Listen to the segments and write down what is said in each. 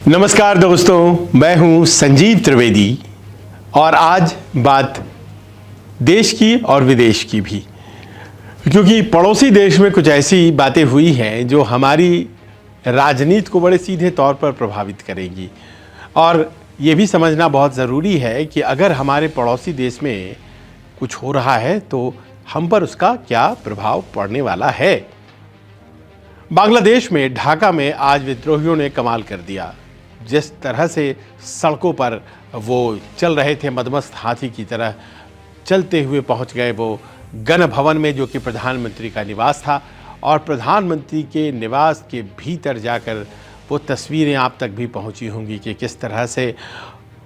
नमस्कार दोस्तों, मैं हूं संजीव त्रिवेदी और आज बात देश की और विदेश की भी, क्योंकि पड़ोसी देश में कुछ ऐसी बातें हुई हैं जो हमारी राजनीति को बड़े सीधे तौर पर प्रभावित करेंगी। और ये भी समझना बहुत ज़रूरी है कि अगर हमारे पड़ोसी देश में कुछ हो रहा है तो हम पर उसका क्या प्रभाव पड़ने वाला है। बांग्लादेश में ढाका में आज विद्रोहियों ने कमाल कर दिया। जिस तरह से सड़कों पर वो चल रहे थे, मदमस्त हाथी की तरह चलते हुए पहुंच गए वो गण भवन में, जो कि प्रधानमंत्री का निवास था। और प्रधानमंत्री के निवास के भीतर जाकर वो तस्वीरें आप तक भी पहुंची होंगी कि किस तरह से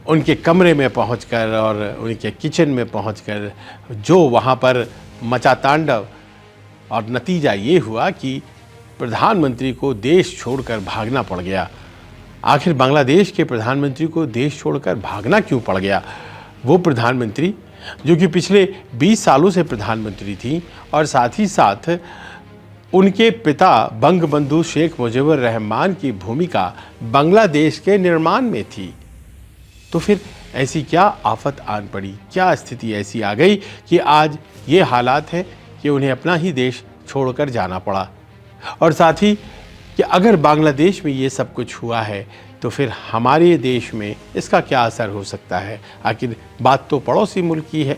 उनके कमरे में पहुंचकर और उनके किचन में पहुंचकर जो वहां पर मचा तांडव। और नतीजा ये हुआ कि प्रधानमंत्री को देश छोड़कर भागना पड़ गया। आखिर बांग्लादेश के प्रधानमंत्री को देश छोड़कर भागना क्यों पड़ गया? वो प्रधानमंत्री जो कि पिछले 20 सालों से प्रधानमंत्री थी और साथ ही साथ उनके पिता बंगबंधु शेख मुजीबुर रहमान की भूमिका बांग्लादेश के निर्माण में थी। तो फिर ऐसी क्या आफत आन पड़ी, क्या स्थिति ऐसी आ गई कि आज ये हालात हैं कि उन्हें अपना ही देश छोड़कर जाना पड़ा। और साथ ही कि अगर बांग्लादेश में ये सब कुछ हुआ है तो फिर हमारे देश में इसका क्या असर हो सकता है। आखिर बात तो पड़ोसी मुल्क की है।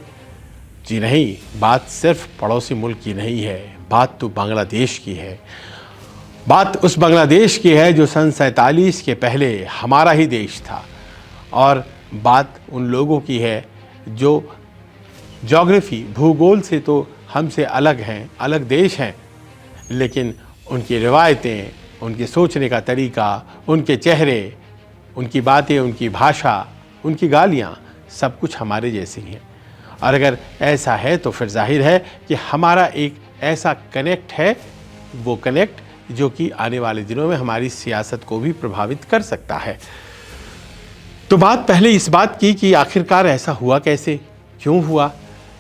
जी नहीं, बात सिर्फ पड़ोसी मुल्क की नहीं है, बात तो बांग्लादेश की है। बात उस बांग्लादेश की है जो सन 47 के पहले हमारा ही देश था। और बात उन लोगों की है जो ज्योग्राफी, भूगोल से तो हमसे अलग हैं, अलग देश हैं, लेकिन उनकी रिवायतें, उनके सोचने का तरीका, उनके चेहरे, उनकी बातें, उनकी भाषा, उनकी गालियाँ, सब कुछ हमारे जैसे ही हैं। और अगर ऐसा है तो फिर जाहिर है कि हमारा एक ऐसा कनेक्ट है, वो कनेक्ट जो कि आने वाले दिनों में हमारी सियासत को भी प्रभावित कर सकता है। तो बात पहले इस बात की कि आखिरकार ऐसा हुआ कैसे, क्यों हुआ,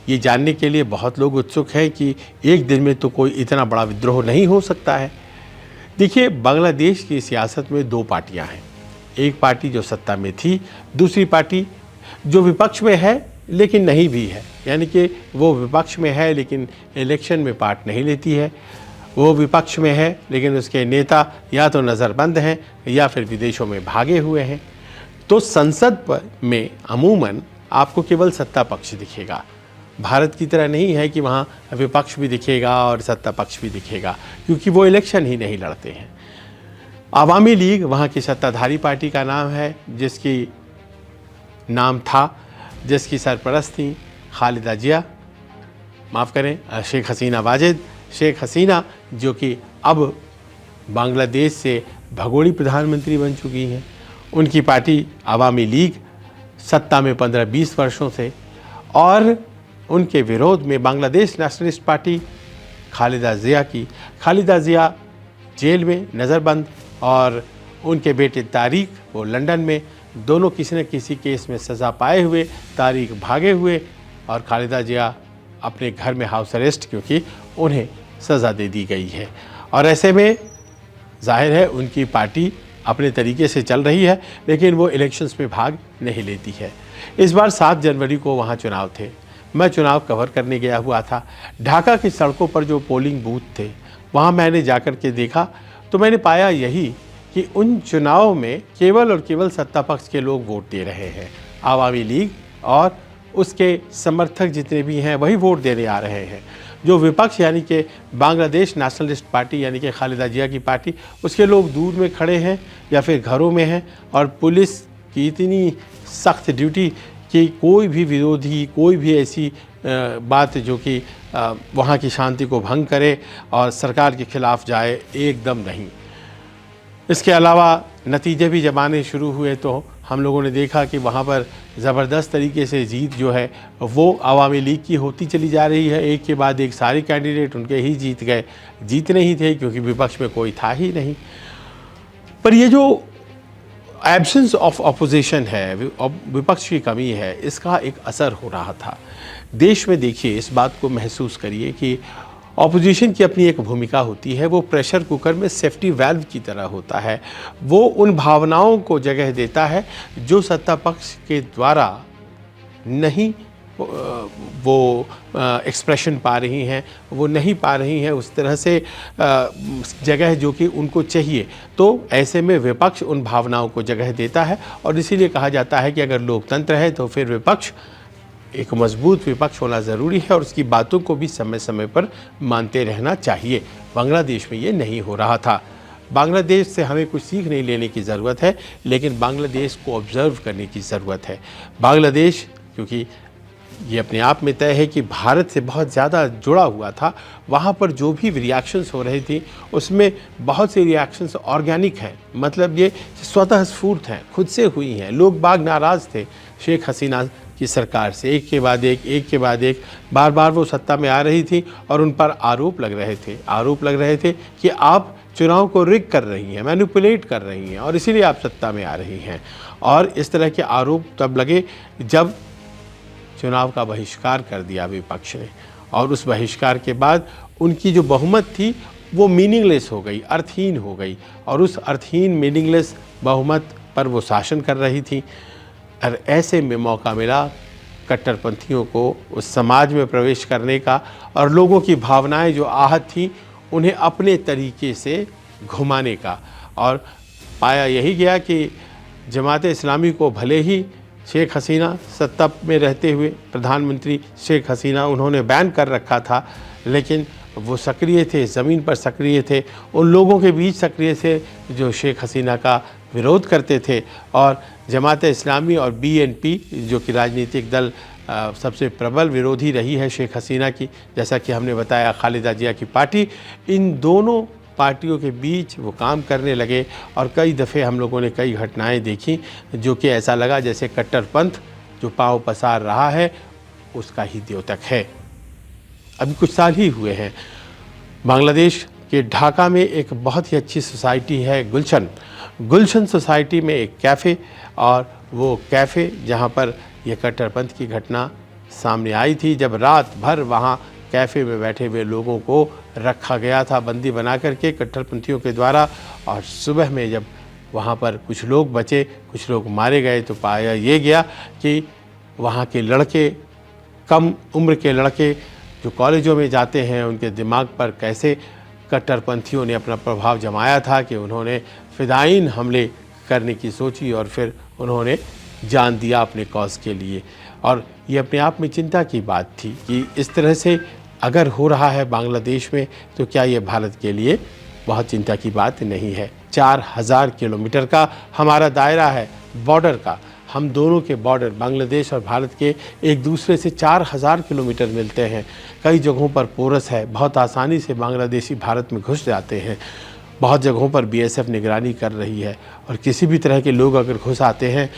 ये जानने के लिए बहुत लोग उत्सुक हैं कि एक दिन में तो कोई इतना बड़ा विद्रोह नहीं हो सकता है। देखिए, बांग्लादेश की सियासत में दो पार्टियां हैं। एक पार्टी जो सत्ता में थी, दूसरी पार्टी जो विपक्ष में है लेकिन नहीं भी है, यानी कि वो विपक्ष में है लेकिन इलेक्शन में पार्ट नहीं लेती है। वो विपक्ष में है लेकिन उसके नेता या तो नज़रबंद हैं या फिर विदेशों में भागे हुए हैं। तो संसद में अमूमन आपको केवल सत्ता पक्ष दिखेगा। भारत की तरह नहीं है कि वहाँ विपक्ष भी दिखेगा और सत्ता पक्ष भी दिखेगा, क्योंकि वो इलेक्शन ही नहीं लड़ते हैं। आवामी लीग वहाँ की सत्ताधारी पार्टी का नाम है, जिसकी सरपरस्त थी खालिदा जिया, माफ़ करें, शेख हसीना वाजिद। शेख हसीना जो कि अब बांग्लादेश से भगोड़ी प्रधानमंत्री बन चुकी हैं। उनकी पार्टी आवामी लीग सत्ता में 15-20 वर्षों से, और उनके विरोध में बांग्लादेश नेशनलिस्ट पार्टी खालिदा जिया जेल में नज़रबंद, और उनके बेटे तारिक वो लंदन में, दोनों किसी न किसी केस में सज़ा पाए हुए। तारिक भागे हुए और खालिदा जिया अपने घर में हाउस अरेस्ट, क्योंकि उन्हें सज़ा दे दी गई है। और ऐसे में जाहिर है उनकी पार्टी अपने तरीके से चल रही है, लेकिन वो इलेक्शंस में भाग नहीं लेती है। इस बार 7 जनवरी को वहाँ चुनाव थे। मैं चुनाव कवर करने गया हुआ था। ढाका की सड़कों पर जो पोलिंग बूथ थे वहाँ मैंने जाकर के देखा तो मैंने पाया यही कि उन चुनाव में केवल और केवल सत्ता पक्ष के लोग वोट दे रहे हैं। आवामी लीग और उसके समर्थक जितने भी हैं वही वोट देने आ रहे हैं। जो विपक्ष यानी कि बांग्लादेश नेशनलिस्ट पार्टी यानी कि खालिदा जिया की पार्टी, उसके लोग दूर में खड़े हैं या फिर घरों में हैं। और पुलिस की इतनी सख्त ड्यूटी कि कोई भी विरोधी, कोई भी ऐसी बात जो कि वहाँ की शांति को भंग करे और सरकार के खिलाफ जाए, एकदम नहीं। इसके अलावा नतीजे भी जब आने शुरू हुए तो हम लोगों ने देखा कि वहाँ पर ज़बरदस्त तरीके से जीत जो है वो आवामी लीग की होती चली जा रही है। एक के बाद एक सारे कैंडिडेट उनके ही जीत गए। जीतने ही थे क्योंकि विपक्ष में कोई था ही नहीं। पर ये जो एब्सेंस ऑफ अपोजिशन है, विपक्ष की कमी है, इसका एक असर हो रहा था देश में। देखिए, इस बात को महसूस करिए कि ऑपोजिशन की अपनी एक भूमिका होती है, वो प्रेशर कुकर में सेफ्टी वाल्व की तरह होता है। वो उन भावनाओं को जगह देता है जो सत्ता पक्ष के द्वारा नहीं वो एक्सप्रेशन पा रही हैं, वो नहीं पा रही हैं उस तरह से जगह जो कि उनको चाहिए। तो ऐसे में विपक्ष उन भावनाओं को जगह देता है और इसीलिए कहा जाता है कि अगर लोकतंत्र है तो फिर विपक्ष, एक मजबूत विपक्ष होना ज़रूरी है और उसकी बातों को भी समय समय पर मानते रहना चाहिए। बांग्लादेश में ये नहीं हो रहा था। बांग्लादेश से हमें कुछ सीख नहीं लेने की ज़रूरत है, लेकिन बांग्लादेश को ऑब्ज़र्व करने की ज़रूरत है। बांग्लादेश, क्योंकि ये अपने आप में तय है कि भारत से बहुत ज़्यादा जुड़ा हुआ था, वहाँ पर जो भी रिएक्शंस हो रही थी उसमें बहुत सी रिएक्शंस ऑर्गेनिक हैं, मतलब ये स्वतः स्फूर्त हैं, खुद से हुई हैं। लोग बाग नाराज़ थे शेख हसीना की सरकार से, एक के बाद एक बार बार वो सत्ता में आ रही थी और उन पर आरोप लग रहे थे कि आप चुनाव को रिग कर रही हैं, मैनिपुलेट कर रही हैं और इसीलिए आप सत्ता में आ रही हैं। और इस तरह के आरोप तब लगे जब चुनाव का बहिष्कार कर दिया विपक्ष ने, और उस बहिष्कार के बाद उनकी जो बहुमत थी वो मीनिंगलेस हो गई, अर्थहीन हो गई, और उस अर्थहीन मीनिंगलेस बहुमत पर वो शासन कर रही थी। और ऐसे में मौका मिला कट्टरपंथियों को उस समाज में प्रवेश करने का और लोगों की भावनाएं जो आहत थी उन्हें अपने तरीके से घुमाने का। और पाया यही गया कि जमात इस्लामी को भले ही शेख हसीना सत्ता में रहते हुए प्रधानमंत्री शेख हसीना उन्होंने बैन कर रखा था, लेकिन वो सक्रिय थे, ज़मीन पर सक्रिय थे, उन लोगों के बीच सक्रिय थे जो शेख हसीना का विरोध करते थे। और जमात इस्लामी और बीएनपी जो कि राजनीतिक दल सबसे प्रबल विरोधी रही है शेख हसीना की, जैसा कि हमने बताया खालिदा जिया की पार्टी, इन दोनों पार्टियों के बीच वो काम करने लगे। और कई दफ़े हम लोगों ने कई घटनाएं देखी जो कि ऐसा लगा जैसे कट्टरपंथ जो पाँव पसार रहा है उसका ही द्योतक है। अभी कुछ साल ही हुए हैं, बांग्लादेश के ढाका में एक बहुत ही अच्छी सोसाइटी है गुलशन सोसाइटी में एक कैफ़े, और वो कैफ़े जहाँ पर यह कट्टरपंथ की घटना सामने आई थी, जब रात भर वहाँ कैफ़े में बैठे हुए लोगों को रखा गया था बंदी बना करके कट्टरपंथियों के द्वारा। और सुबह में जब वहाँ पर कुछ लोग बचे, कुछ लोग मारे गए, तो पाया ये गया कि वहाँ के लड़के, कम उम्र के लड़के जो कॉलेजों में जाते हैं, उनके दिमाग पर कैसे कट्टरपंथियों ने अपना प्रभाव जमाया था कि उन्होंने फ़िदायीन हमले करने की सोची और फिर उन्होंने जान दिया अपने कॉज के लिए। और ये अपने आप में चिंता की बात थी कि इस तरह से अगर हो रहा है बांग्लादेश में तो क्या ये भारत के लिए बहुत चिंता की बात नहीं है। 4000 किलोमीटर का हमारा दायरा है बॉर्डर का, हम दोनों के बॉर्डर बांग्लादेश और भारत के एक दूसरे से 4000 किलोमीटर मिलते हैं। कई जगहों पर पोरस है, बहुत आसानी से बांग्लादेशी भारत में घुस जाते हैं। बहुत जगहों पर बीएसएफ निगरानी कर रही है, और किसी भी तरह के लोग अगर घुस आते हैं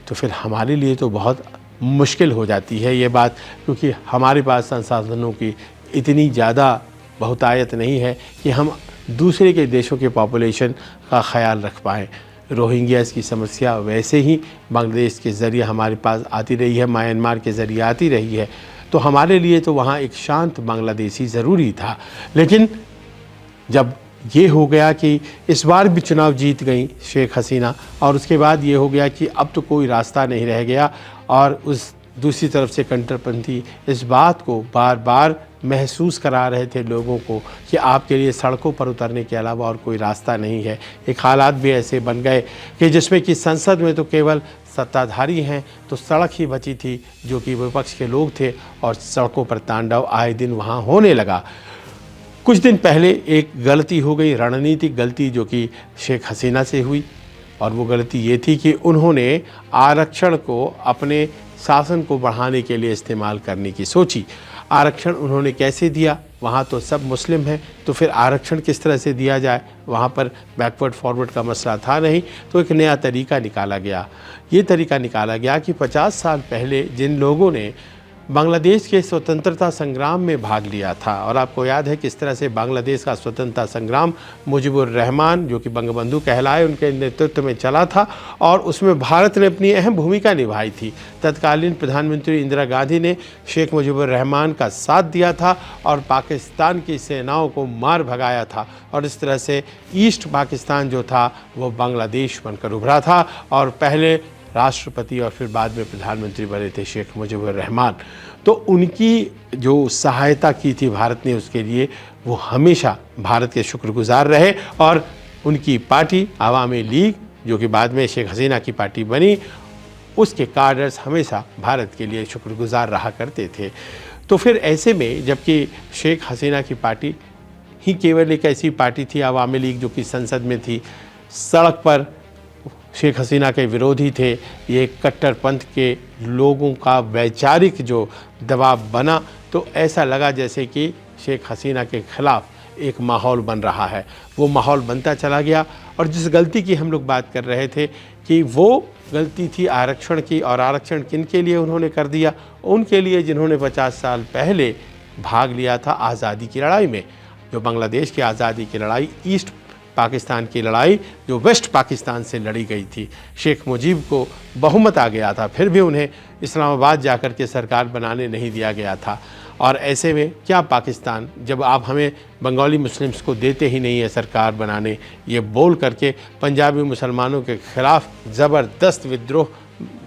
तो फिर हमारे लिए तो बहुत मुश्किल हो जाती है ये बात, क्योंकि हमारे पास संसाधनों की इतनी ज़्यादा बहुतायत नहीं है कि हम दूसरे के देशों के पॉपुलेशन का ख्याल रख पाएँ। रोहिंग्यास की समस्या वैसे ही बांग्लादेश के ज़रिए हमारे पास आती रही है, म्यांमार के ज़रिए आती रही है, तो हमारे लिए तो वहाँ एक शांत बांग्लादेशी ज़रूरी था। लेकिन जब ये हो गया कि इस बार भी चुनाव जीत गई शेख हसीना, और उसके बाद ये हो गया कि अब तो कोई रास्ता नहीं रह गया, और उस दूसरी तरफ से कट्टरपंथी इस बात को बार बार महसूस करा रहे थे लोगों को कि आपके लिए सड़कों पर उतरने के अलावा और कोई रास्ता नहीं है। एक हालात भी ऐसे बन गए कि जिसमें कि संसद में तो केवल सत्ताधारी हैं, तो सड़क ही बची थी जो कि विपक्ष के लोग थे, और सड़कों पर तांडव आए दिन वहाँ होने लगा। कुछ दिन पहले एक गलती हो गई, रणनीतिक गलती, जो कि शेख हसीना से हुई, और वो गलती ये थी कि उन्होंने आरक्षण को अपने शासन को बढ़ाने के लिए इस्तेमाल करने की सोची। आरक्षण उन्होंने कैसे दिया, वहाँ तो सब मुस्लिम हैं, तो फिर आरक्षण किस तरह से दिया जाए, वहाँ पर बैकवर्ड फॉरवर्ड का मसला था नहीं, तो एक नया तरीका निकाला गया। ये तरीका निकाला गया कि 50 साल पहले जिन लोगों ने बांग्लादेश के स्वतंत्रता संग्राम में भाग लिया था। और आपको याद है किस तरह से बांग्लादेश का स्वतंत्रता संग्राम मुजीबुर रहमान, जो कि बंगबंधु कहलाए, उनके नेतृत्व में चला था और उसमें भारत ने अपनी अहम भूमिका निभाई थी। तत्कालीन प्रधानमंत्री इंदिरा गांधी ने शेख मुजीबुर रहमान का साथ दिया था और पाकिस्तान की सेनाओं को मार भगाया था और इस तरह से ईस्ट पाकिस्तान जो था वो बांग्लादेश बनकर उभरा था और पहले राष्ट्रपति और फिर बाद में प्रधानमंत्री बने थे शेख मुजीबुर रहमान। तो उनकी जो सहायता की थी भारत ने उसके लिए, वो हमेशा भारत के शुक्रगुजार रहे और उनकी पार्टी अवामी लीग, जो कि बाद में शेख हसीना की पार्टी बनी, उसके कार्डर्स हमेशा भारत के लिए शुक्रगुजार रहा करते थे। तो फिर ऐसे में जबकि शेख हसीना की पार्टी ही केवल एक ऐसी पार्टी थी अवामी लीग जो कि संसद में थी, सड़क पर शेख हसीना के विरोधी थे, ये कट्टरपंथ के लोगों का वैचारिक जो दबाव बना, तो ऐसा लगा जैसे कि शेख हसीना के खिलाफ एक माहौल बन रहा है। वो माहौल बनता चला गया और जिस गलती की हम लोग बात कर रहे थे कि वो गलती थी आरक्षण की, और आरक्षण किन के लिए उन्होंने कर दिया? उनके लिए जिन्होंने 50 साल पहले भाग लिया था आज़ादी की लड़ाई में। जो बांग्लादेश की आज़ादी की लड़ाई, ईस्ट पाकिस्तान की लड़ाई जो वेस्ट पाकिस्तान से लड़ी गई थी। शेख मुजीब को बहुमत आ गया था, फिर भी उन्हें इस्लामाबाद जाकर के सरकार बनाने नहीं दिया गया था। और ऐसे में क्या पाकिस्तान, जब आप हमें बंगाली मुस्लिम्स को देते ही नहीं है सरकार बनाने, ये बोल करके पंजाबी मुसलमानों के खिलाफ ज़बरदस्त विद्रोह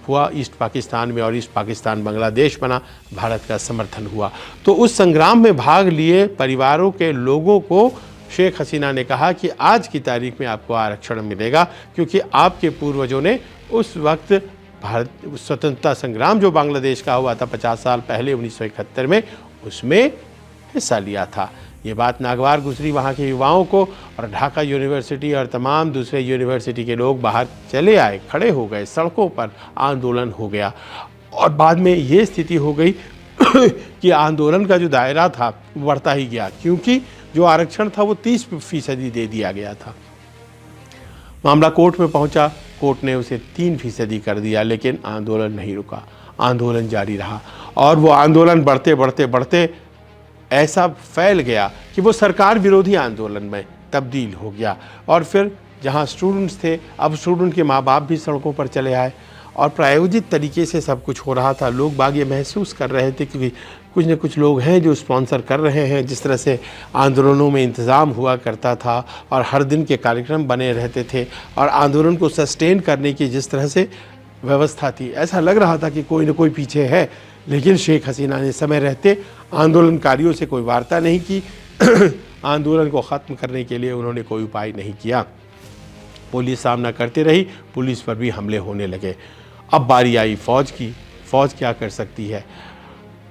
हुआ ईस्ट पाकिस्तान में और ईस्ट पाकिस्तान बांग्लादेश बना, भारत का समर्थन हुआ। तो उस संग्राम में भाग लिए परिवारों के लोगों को शेख हसीना ने कहा कि आज की तारीख में आपको आरक्षण मिलेगा, क्योंकि आपके पूर्वजों ने उस वक्त भारत स्वतंत्रता संग्राम जो बांग्लादेश का हुआ था 50 साल पहले 1971 में, उसमें हिस्सा लिया था। ये बात नागवार गुजरी वहाँ के युवाओं को, और ढाका यूनिवर्सिटी और तमाम दूसरे यूनिवर्सिटी के लोग बाहर चले आए, खड़े हो गए, सड़कों पर आंदोलन हो गया। और बाद में ये स्थिति हो गई कि आंदोलन का जो दायरा था वो बढ़ता ही गया, क्योंकि जो आरक्षण था वो 30% दे दिया गया था। मामला कोर्ट में पहुंचा, कोर्ट ने उसे 3% कर दिया, लेकिन आंदोलन नहीं रुका, आंदोलन जारी रहा। और वो आंदोलन बढ़ते बढ़ते बढ़ते ऐसा फैल गया कि वो सरकार विरोधी आंदोलन में तब्दील हो गया। और फिर जहां स्टूडेंट्स थे, अब स्टूडेंट के माँ बाप भी सड़कों पर चले आए और प्रायोजित तरीके से सब कुछ हो रहा था। लोग बाग ये महसूस कर रहे थे क्योंकि कुछ न कुछ लोग हैं जो स्पॉन्सर कर रहे हैं। जिस तरह से आंदोलनों में इंतज़ाम हुआ करता था और हर दिन के कार्यक्रम बने रहते थे और आंदोलन को सस्टेन करने की जिस तरह से व्यवस्था थी, ऐसा लग रहा था कि कोई न कोई पीछे है। लेकिन शेख हसीना ने समय रहते आंदोलनकारियों से कोई वार्ता नहीं की आंदोलन को ख़त्म करने के लिए उन्होंने कोई उपाय नहीं किया। पुलिस सामना करती रही, पुलिस पर भी हमले होने लगे। अब बारी आई फ़ौज की। फ़ौज क्या कर सकती है?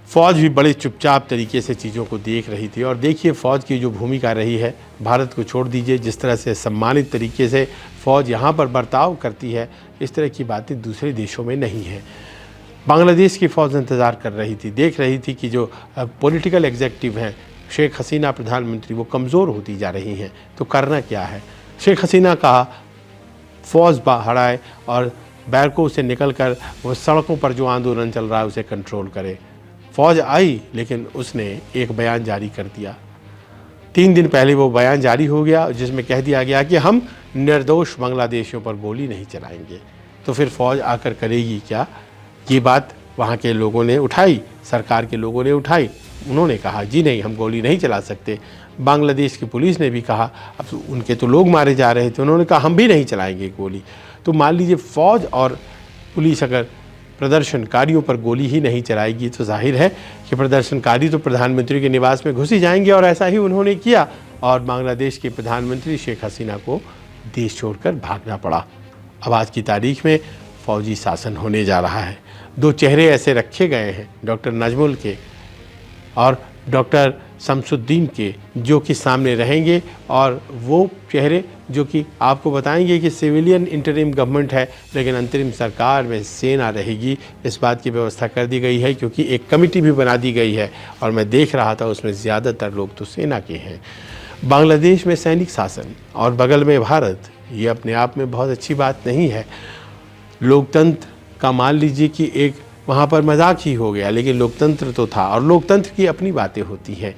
फ़ौज भी बड़े चुपचाप तरीके से चीज़ों को देख रही थी। और देखिए फ़ौज की जो भूमिका रही है, भारत को छोड़ दीजिए, जिस तरह से सम्मानित तरीके से फ़ौज यहाँ पर बर्ताव करती है, इस तरह की बातें दूसरे देशों में नहीं हैं। बांग्लादेश की फ़ौज इंतज़ार कर रही थी, देख रही थी कि जो पॉलिटिकल एग्जीक्यूटिव हैं, शेख हसीना प्रधानमंत्री, वो कमज़ोर होती जा रही हैं, तो करना क्या है। शेख हसीना कहा फ़ौज बाहर आए और बैरकों से निकलकर वो सड़कों पर जो आंदोलन चल रहा है उसे कंट्रोल करे। फ़ौज आई, लेकिन उसने एक बयान जारी कर दिया। 3 दिन पहले वो बयान जारी हो गया जिसमें कह दिया गया कि हम निर्दोष बांग्लादेशियों पर गोली नहीं चलाएंगे। तो फिर फ़ौज आकर करेगी क्या? ये बात वहाँ के लोगों ने उठाई, सरकार के लोगों ने उठाई। उन्होंने कहा जी नहीं, हम गोली नहीं चला सकते। बांग्लादेश की पुलिस ने भी कहा, अब उनके तो लोग मारे जा रहे थे, उन्होंने कहा हम भी नहीं चलाएंगे गोली। तो मान लीजिए फ़ौज और पुलिस अगर प्रदर्शनकारियों पर गोली ही नहीं चलाएगी तो जाहिर है कि प्रदर्शनकारी तो प्रधानमंत्री के निवास में घुस ही जाएंगे। और ऐसा ही उन्होंने किया और बांग्लादेश के प्रधानमंत्री शेख हसीना को देश छोड़कर भागना पड़ा। अब आज की तारीख में फ़ौजी शासन होने जा रहा है। 2 चेहरे ऐसे रखे गए हैं, डॉक्टर नजमुल के और डॉक्टर शमसुद्दीन के, जो कि सामने रहेंगे। और वो चेहरे जो कि आपको बताएंगे कि सिविलियन इंटरिम गवर्नमेंट है, लेकिन अंतरिम सरकार में सेना रहेगी। इस बात की व्यवस्था कर दी गई है क्योंकि एक कमेटी भी बना दी गई है और मैं देख रहा था उसमें ज़्यादातर लोग तो सेना के हैं। बांग्लादेश में सैनिक शासन और बगल में भारत, ये अपने आप में बहुत अच्छी बात नहीं है। लोकतंत्र का मान लीजिए कि एक वहाँ पर मजाक ही हो गया, लेकिन लोकतंत्र तो था और लोकतंत्र की अपनी बातें होती हैं,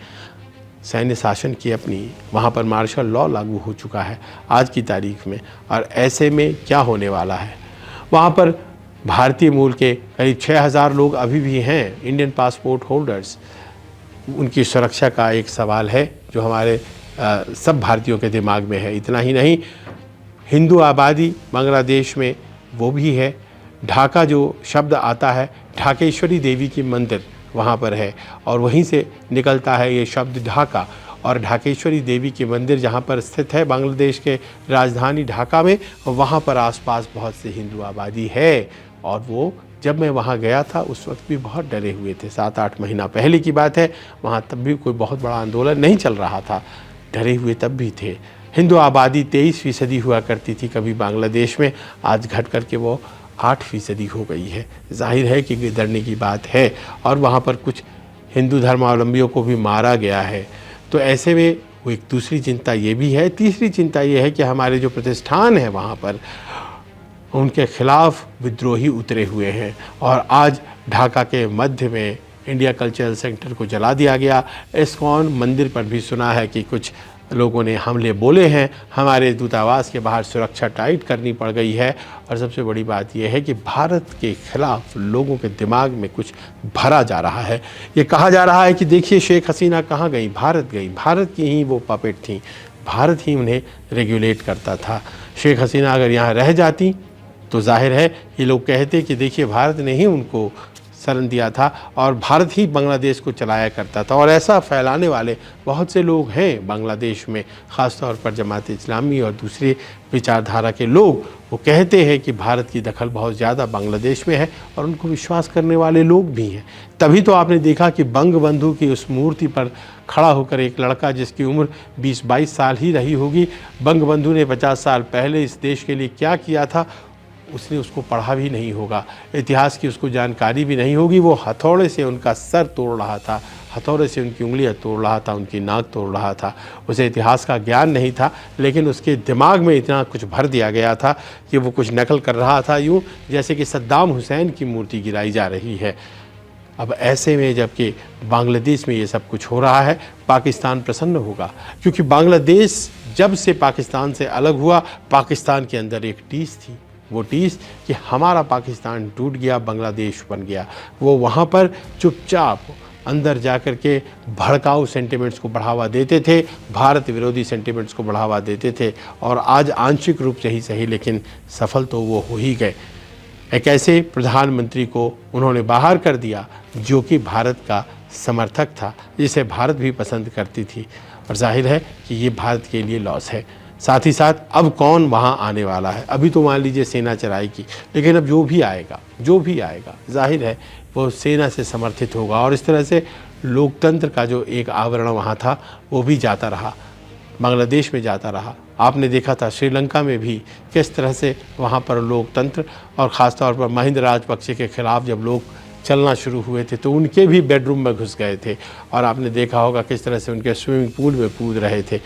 सैन्य शासन की अपनी। वहाँ पर मार्शल लॉ लागू हो चुका है आज की तारीख में, और ऐसे में क्या होने वाला है। वहाँ पर भारतीय मूल के करीब 6000 लोग अभी भी हैं इंडियन पासपोर्ट होल्डर्स। उनकी सुरक्षा का एक सवाल है जो हमारे सब भारतीयों के दिमाग में है। इतना ही नहीं, हिंदू आबादी बांग्लादेश में वो भी है। ढाका जो शब्द आता है, ढाकेश्वरी देवी की मंदिर वहाँ पर है और वहीं से निकलता है ये शब्द ढाका। और ढाकेश्वरी देवी की मंदिर जहाँ पर स्थित है बांग्लादेश के राजधानी ढाका में, वहाँ पर आसपास बहुत से हिंदू आबादी है। और वो जब मैं वहाँ गया था उस वक्त भी बहुत डरे हुए थे, 7-8 महीना पहले की बात है। वहाँ तब भी कोई बहुत बड़ा आंदोलन नहीं चल रहा था, डरे हुए तब भी थे। हिंदू आबादी 23% हुआ करती थी कभी बांग्लादेश में, आज घट करके वो 8% हो गई है। जाहिर है कि डरने की बात है। और वहाँ पर कुछ हिंदू धर्मावलंबियों को भी मारा गया है। तो ऐसे में वो एक दूसरी चिंता ये भी है। तीसरी चिंता ये है कि हमारे जो प्रतिष्ठान हैं वहाँ पर, उनके खिलाफ विद्रोही उतरे हुए हैं। और आज ढाका के मध्य में इंडिया कल्चरल सेंटर को जला दिया गया। इस्कॉन मंदिर पर भी सुना है कि कुछ लोगों ने हमले बोले हैं। हमारे दूतावास के बाहर सुरक्षा टाइट करनी पड़ गई है। और सबसे बड़ी बात यह है कि भारत के खिलाफ लोगों के दिमाग में कुछ भरा जा रहा है। ये कहा जा रहा है कि देखिए शेख हसीना कहाँ गई, भारत गई, भारत की ही वो पपेट थी, भारत ही उन्हें रेगुलेट करता था। शेख हसीना अगर यहाँ रह जाती तो जाहिर है ये लोग कहते कि देखिए भारत ने ही उनको शरण दिया था और भारत ही बांग्लादेश को चलाया करता था। और ऐसा फैलाने वाले बहुत से लोग हैं बांग्लादेश में, ख़ास तौर पर जमात इस्लामी और दूसरे विचारधारा के लोग। वो कहते हैं कि भारत की दखल बहुत ज़्यादा बांग्लादेश में है और उनको विश्वास करने वाले लोग भी हैं। तभी तो आपने देखा कि बंगबंधु की उस मूर्ति पर खड़ा होकर एक लड़का जिसकी उम्र 20-22 साल ही रही होगी, बंगबंधु ने 50 साल पहले इस देश के लिए क्या किया था उसने उसको पढ़ा भी नहीं होगा, इतिहास की उसको जानकारी भी नहीं होगी। वो हथौड़े से उनका सर तोड़ रहा था, हथौड़े से उनकी उंगलियां तोड़ रहा था, उनकी नाक तोड़ रहा था। उसे इतिहास का ज्ञान नहीं था, लेकिन उसके दिमाग में इतना कुछ भर दिया गया था कि वो कुछ नकल कर रहा था, यूँ जैसे कि सद्दाम हुसैन की मूर्ति गिराई जा रही है। अब ऐसे में जबकि बांग्लादेश में ये सब कुछ हो रहा है, पाकिस्तान प्रसन्न होगा, क्योंकि बांग्लादेश जब से पाकिस्तान से अलग हुआ, पाकिस्तान के अंदर एक टीस थी। वो टीस कि हमारा पाकिस्तान टूट गया, बांग्लादेश बन गया। वो वहाँ पर चुपचाप अंदर जा कर के भड़काऊ सेंटिमेंट्स को बढ़ावा देते थे, भारत विरोधी सेंटिमेंट्स को बढ़ावा देते थे। और आज आंशिक रूप से ही सही, लेकिन सफल तो वो हो ही गए। एक ऐसे प्रधानमंत्री को उन्होंने बाहर कर दिया जो कि भारत का समर्थक था, जिसे भारत भी पसंद करती थी। और जाहिर है कि ये भारत के लिए लॉस है। साथ ही साथ अब कौन वहाँ आने वाला है, अभी तो मान लीजिए सेना चलाएगी, लेकिन अब जो भी आएगा जाहिर है वो सेना से समर्थित होगा। और इस तरह से लोकतंत्र का जो एक आवरण वहाँ था वो भी जाता रहा, बांग्लादेश में जाता रहा। आपने देखा था श्रीलंका में भी किस तरह से वहाँ पर लोकतंत्र, और ख़ास तौर पर महिंदा राजपक्षे के खिलाफ जब लोग चलना शुरू हुए थे तो उनके भी बेडरूम में घुस गए थे। और आपने देखा होगा किस तरह से उनके स्विमिंग पूल में कूद रहे थे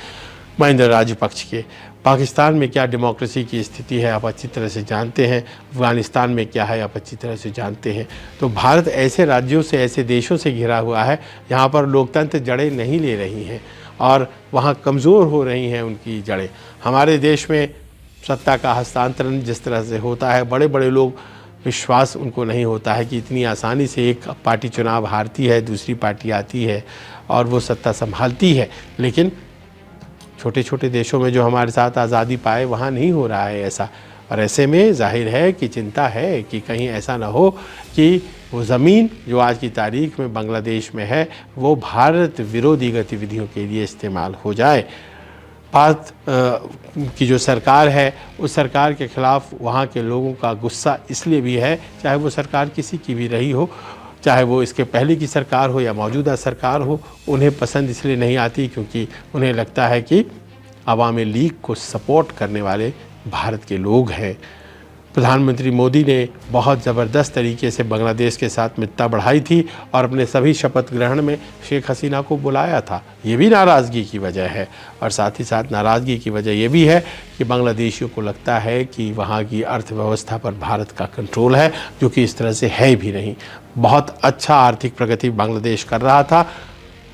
महिंदा राजपक्ष के। पाकिस्तान में क्या डेमोक्रेसी की स्थिति है आप अच्छी तरह से जानते हैं, अफ़गानिस्तान में क्या है आप अच्छी तरह से जानते हैं। तो भारत ऐसे राज्यों से, ऐसे देशों से घिरा हुआ है जहाँ पर लोकतंत्र जड़ें नहीं ले रही हैं और वहाँ कमज़ोर हो रही हैं उनकी जड़ें। हमारे देश में सत्ता का हस्तांतरण जिस तरह से होता है, बड़े बड़े लोग, विश्वास उनको नहीं होता है कि इतनी आसानी से एक पार्टी चुनाव हारती है, दूसरी पार्टी आती है और वो सत्ता संभालती है। लेकिन छोटे छोटे देशों में जो हमारे साथ आज़ादी पाए वहाँ नहीं हो रहा है ऐसा। और ऐसे में जाहिर है कि चिंता है कि कहीं ऐसा ना हो कि वो ज़मीन जो आज की तारीख में बांग्लादेश में है वो भारत विरोधी गतिविधियों के लिए इस्तेमाल हो जाए। भारत की जो सरकार है उस सरकार के ख़िलाफ़ वहाँ के लोगों का गुस्सा इसलिए भी है, चाहे वो सरकार किसी की भी रही हो, चाहे वो इसके पहले की सरकार हो या मौजूदा सरकार हो, उन्हें पसंद इसलिए नहीं आती क्योंकि उन्हें लगता है कि अवामी लीग को सपोर्ट करने वाले भारत के लोग हैं। प्रधानमंत्री मोदी ने बहुत ज़बरदस्त तरीके से बांग्लादेश के साथ मित्रता बढ़ाई थी और अपने सभी शपथ ग्रहण में शेख हसीना को बुलाया था। ये भी नाराज़गी की वजह है और साथ ही साथ नाराज़गी की वजह ये भी है कि बांग्लादेशियों को लगता है कि वहाँ की अर्थव्यवस्था पर भारत का कंट्रोल है, जो कि इस तरह से है भी नहीं। बहुत अच्छा आर्थिक प्रगति बांग्लादेश कर रहा था,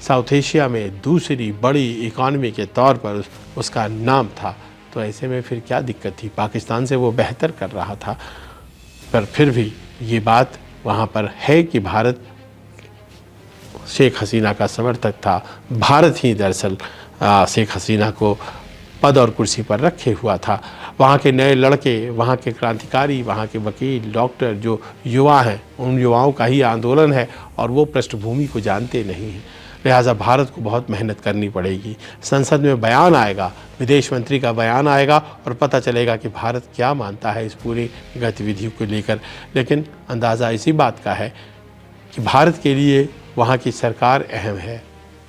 साउथ एशिया में दूसरी बड़ी इकॉनमी के तौर पर उसका नाम था। तो ऐसे में फिर क्या दिक्कत थी, पाकिस्तान से वो बेहतर कर रहा था। पर फिर भी ये बात वहाँ पर है कि भारत शेख हसीना का समर्थक था। भारत ही दरअसल शेख हसीना को पद और कुर्सी पर रखे हुआ था। वहाँ के नए लड़के, वहाँ के क्रांतिकारी, वहाँ के वकील, डॉक्टर जो युवा हैं, उन युवाओं का ही आंदोलन है और वो पृष्ठभूमि को जानते नहीं हैं। लिहाजा भारत को बहुत मेहनत करनी पड़ेगी। संसद में बयान आएगा, विदेश मंत्री का बयान आएगा और पता चलेगा कि भारत क्या मानता है इस पूरी गतिविधियों को लेकर। लेकिन अंदाज़ा इसी बात का है कि भारत के लिए वहाँ की सरकार अहम है,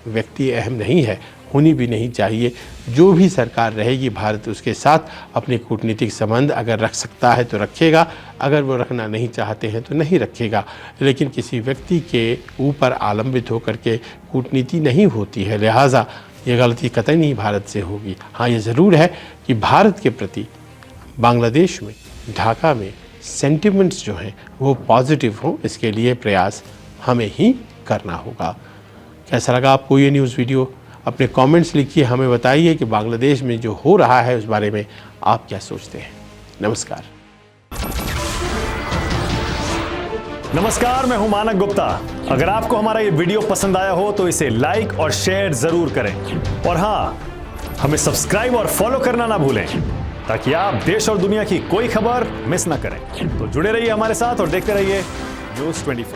व्यक्ति अहम नहीं है, होनी भी नहीं चाहिए। जो भी सरकार रहेगी, भारत उसके साथ अपने कूटनीतिक संबंध अगर रख सकता है तो रखेगा, अगर वो रखना नहीं चाहते हैं तो नहीं रखेगा। लेकिन किसी व्यक्ति के ऊपर आलंबित होकर के कूटनीति नहीं होती है। लिहाजा ये गलती कतई नहीं भारत से होगी। हाँ, ये ज़रूर है कि भारत के प्रति बांग्लादेश में, ढाका में सेंटिमेंट्स जो हैं वो पॉजिटिव हों, इसके लिए प्रयास हमें ही करना होगा। कैसा लगा आपको ये न्यूज़ वीडियो? अपने कमेंट्स लिखिए, हमें बताइए कि बांग्लादेश में जो हो रहा है उस बारे में आप क्या सोचते हैं। नमस्कार। नमस्कार, मैं हूं मानक गुप्ता। अगर आपको हमारा ये वीडियो पसंद आया हो तो इसे लाइक और शेयर जरूर करें और हाँ, हमें सब्सक्राइब और फॉलो करना ना भूलें ताकि आप देश और दुनिया की कोई खबर मिस ना करें। तो जुड़े रहिए हमारे साथ और देखते रहिए News 24।